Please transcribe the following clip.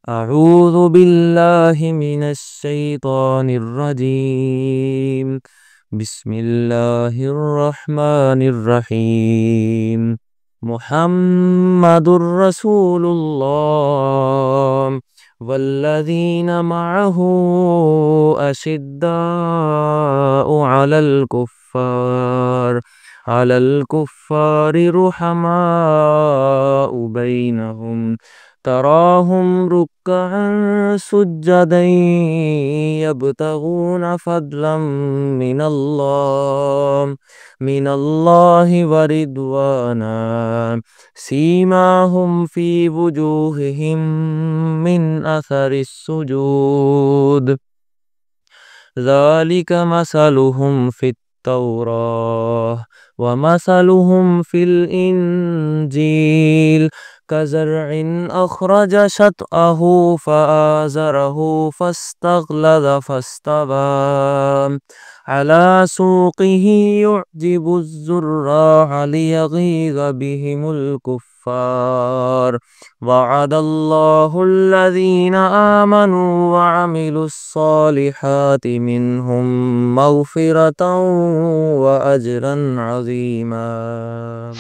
أعوذ بالله من الشيطان الرجيم. بسم الله الرحمن الرحيم. محمد رسول الله والذين معه أشداء على الكفار رحماء بينهم تراهم ركعا سجدا يبتغون فضلا من الله ورضوانا سيماهم في وجوههم من أثر السجود ذلك مثلهم في التوراة ومثلهم في الإنجيل كزرع أخرج شطأه فآزره فاستغلظ فاستوى على سوقه يعجب الزراع ليغيظ بهم الكفار وعد الله الذين آمنوا وعملوا الصالحات منهم مغفرة وأجرا عظيما.